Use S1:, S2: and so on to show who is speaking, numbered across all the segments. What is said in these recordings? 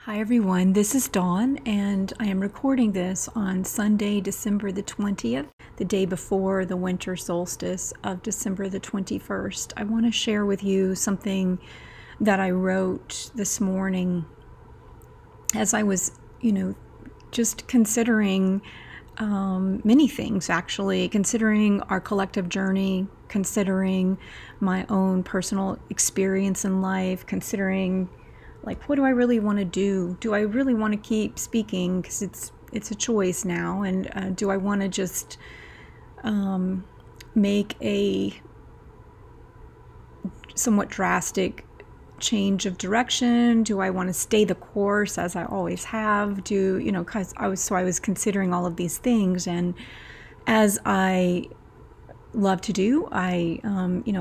S1: Hi everyone, this is Dawn, and I am recording this on Sunday, December the 20th, the day before the winter solstice of December the 21st. I want to share with you something that I wrote this morning as I was, just considering many things, actually, considering our collective journey, considering my own personal experience in life, considering what do I really want to do? Do I really want to keep speaking? Because it's a choice now. And do I want to just make a somewhat drastic change of direction? Do I want to stay the course as I always have? Because I was considering all of these things, and as I love to do, I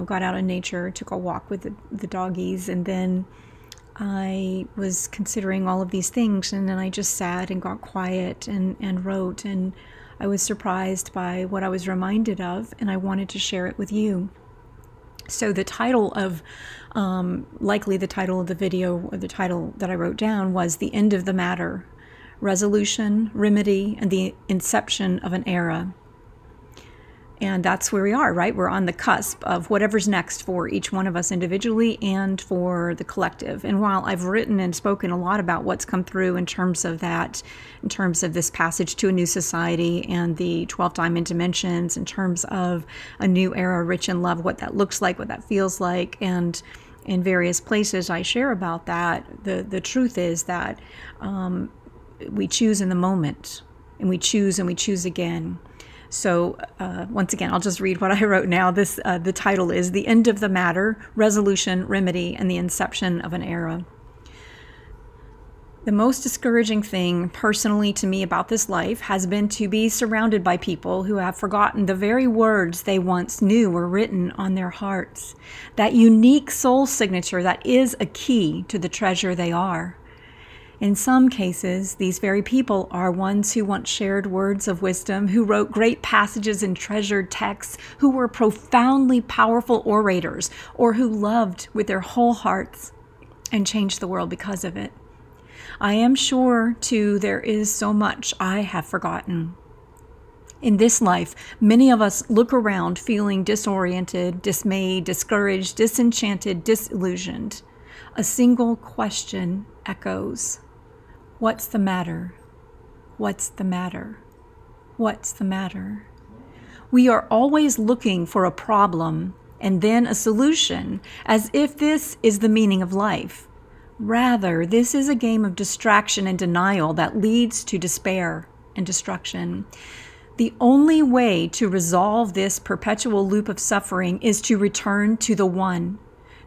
S1: got out in nature, took a walk with the doggies, and then I was considering all of these things, and then I just sat and got quiet and wrote, and I was surprised by what I was reminded of, and I wanted to share it with you. So the title of, likely the title of the video, or the title that I wrote down, was The End of the Matter, Resolution, Remedy, and the Inception of an Era. And that's where we are, right? We're on the cusp of whatever's next for each one of us individually and for the collective. And while I've written and spoken a lot about what's come through in terms of that, in terms of this passage to a new society and the 12 diamond dimensions, in terms of a new era rich in love, what that looks like, what that feels like, and in various places I share about that, the truth is that we choose in the moment, and we choose again. So once again, I'll just read what I wrote now. The title is The End of the Matter, Resolution, Remedy, and the Inception of an Era. The most discouraging thing personally to me about this life has been to be surrounded by people who have forgotten the very words they once knew were written on their hearts. That unique soul signature that is a key to the treasure they are. In some cases, these very people are ones who once shared words of wisdom, who wrote great passages in treasured texts, who were profoundly powerful orators, or who loved with their whole hearts and changed the world because of it. I am sure, too, there is so much I have forgotten. In this life, many of us look around feeling disoriented, dismayed, discouraged, disenchanted, disillusioned. A single question echoes. What's the matter? What's the matter? What's the matter? We are always looking for a problem and then a solution, as if this is the meaning of life. Rather, this is a game of distraction and denial that leads to despair and destruction. The only way to resolve this perpetual loop of suffering is to return to the one,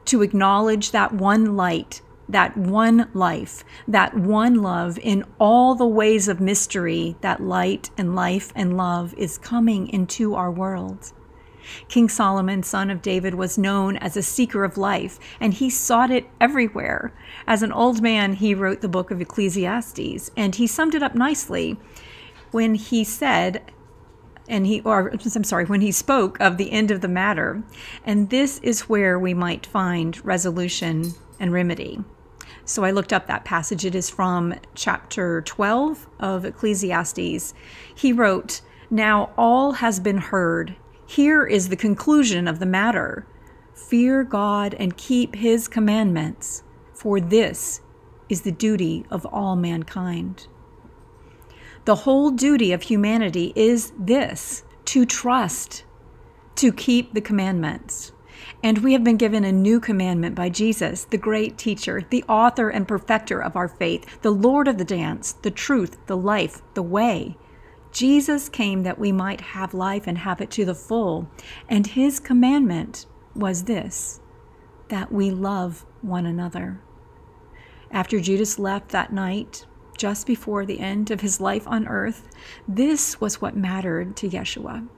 S1: to acknowledge that one light, that one life, that one love in all the ways of mystery that light and life and love is coming into our world. King Solomon, son of David, was known as a seeker of life, and he sought it everywhere. As an old man, he wrote the book of Ecclesiastes, and he summed it up nicely when he said, when he spoke of the end of the matter. And this is where we might find resolution and remedy. So I looked up that passage. It is from chapter 12 of Ecclesiastes. He wrote, "Now all has been heard. Here is the conclusion of the matter. Fear God and keep his commandments, for this is the duty of all mankind." The whole duty of humanity is this, to trust, to keep the commandments. And we have been given a new commandment by Jesus, the great teacher, the author and perfecter of our faith, the Lord of the dance, the truth, the life, the way. Jesus came that we might have life and have it to the full. And his commandment was this, that we love one another. After Judas left that night, just before the end of his life on earth, this was what mattered to Yeshua.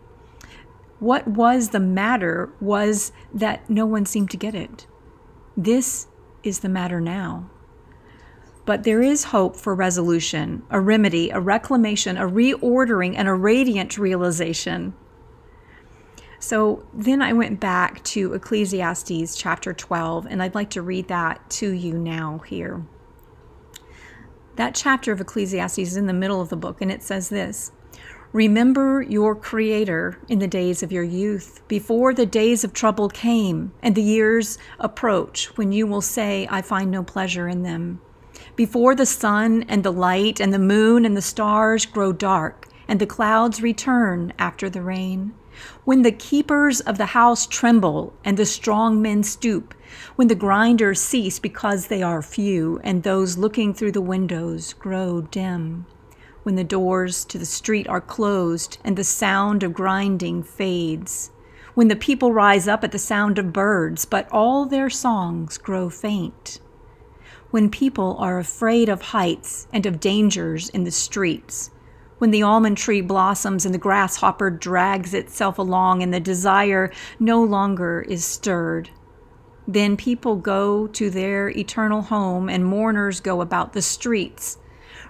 S1: What was the matter was that no one seemed to get it. This is the matter now. But there is hope for resolution, a remedy, a reclamation, a reordering, and a radiant realization. So then I went back to Ecclesiastes chapter 12, and I'd like to read that to you now here. That chapter of Ecclesiastes is in the middle of the book, and it says this: "Remember your Creator in the days of your youth, before the days of trouble came, and the years approach when you will say, I find no pleasure in them. Before the sun and the light and the moon and the stars grow dark, and the clouds return after the rain. When the keepers of the house tremble, and the strong men stoop, when the grinders cease because they are few, and those looking through the windows grow dim. When the doors to the street are closed, and the sound of grinding fades. When the people rise up at the sound of birds, but all their songs grow faint. When people are afraid of heights and of dangers in the streets. When the almond tree blossoms and the grasshopper drags itself along and the desire no longer is stirred. Then people go to their eternal home and mourners go about the streets.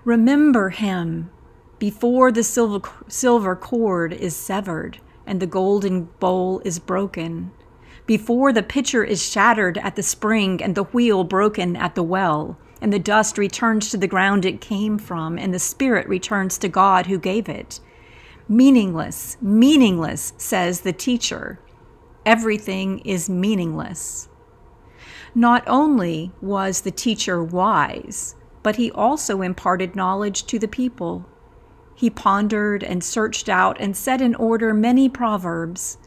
S1: Remember him before the silver cord is severed and the golden bowl is broken, before the pitcher is shattered at the spring and the wheel broken at the well, and the dust returns to the ground it came from, and the spirit returns to God who gave it. Meaningless, meaningless, says the teacher. Everything is meaningless." Not only was the teacher wise, but he also imparted knowledge to the people. He pondered and searched out and set in order many proverbs.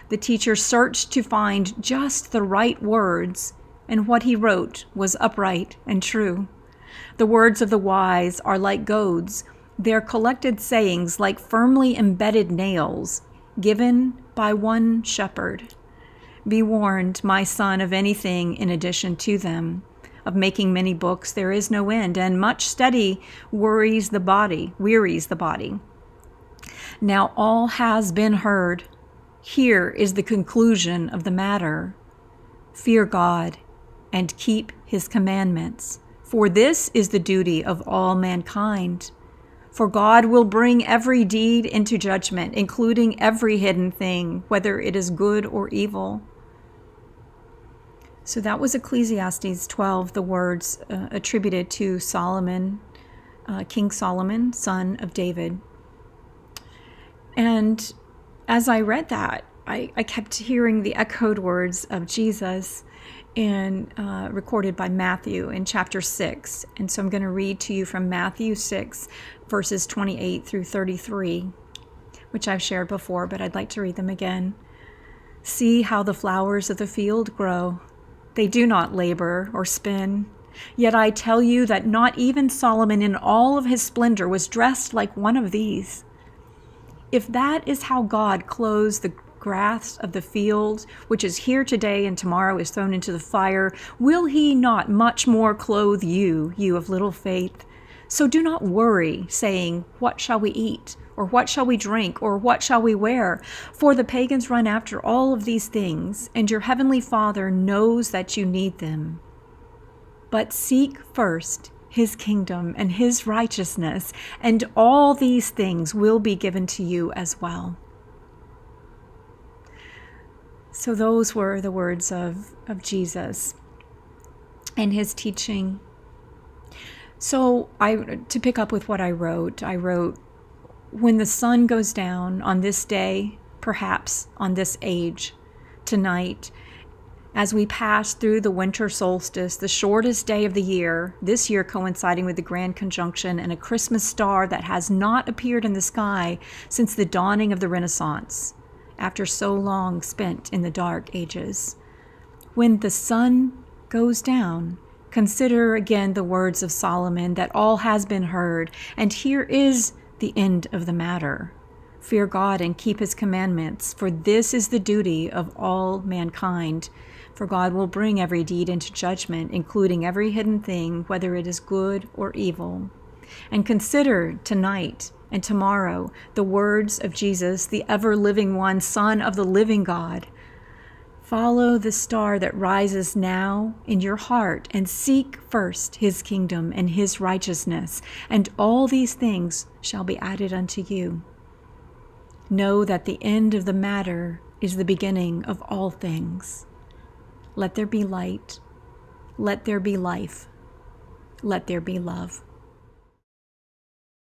S1: The teacher searched to find just the right words, and what he wrote was upright and true. The words of the wise are like goads, their collected sayings like firmly embedded nails, given by one shepherd. Be warned, my son, of anything in addition to them. Of making many books there is no end, and much study wearies the body. Now all has been heard. Here is the conclusion of the matter. Fear God and keep his commandments, for this is the duty of all mankind. For God will bring every deed into judgment, including every hidden thing, whether it is good or evil. So that was Ecclesiastes 12, the words attributed to Solomon, King Solomon, son of David. And as I read that, I kept hearing the echoed words of Jesus recorded by Matthew in chapter 6. And so I'm going to read to you from Matthew 6, verses 28 through 33, which I've shared before, but I'd like to read them again. "See how the flowers of the field grow. They do not labor or spin. Yet I tell you that not even Solomon in all of his splendor was dressed like one of these. If that is how God clothes the grass of the field, which is here today and tomorrow is thrown into the fire, will he not much more clothe you, you of little faith? So do not worry, saying, 'What shall we eat?' Or 'What shall we drink?' Or 'What shall we wear?' For the pagans run after all of these things, and your heavenly Father knows that you need them. But seek first his kingdom and his righteousness, and all these things will be given to you as well." So those were the words of Jesus and his teaching. So to pick up with what I wrote, when the sun goes down on this day, perhaps on this age, tonight, as we pass through the winter solstice, the shortest day of the year, this year coinciding with the Grand Conjunction and a Christmas star that has not appeared in the sky since the dawning of the Renaissance, after so long spent in the Dark Ages. When the sun goes down, consider again the words of Solomon, that all has been heard, and here is the end of the matter. Fear God and keep his commandments, for this is the duty of all mankind. For God will bring every deed into judgment, including every hidden thing, whether it is good or evil. And consider tonight and tomorrow the words of Jesus, the ever-living one, Son of the living God. Follow the star that rises now in your heart and seek first his kingdom and his righteousness, and all these things shall be added unto you. Know that the end of the matter is the beginning of all things. Let there be light. Let there be life. Let there be love.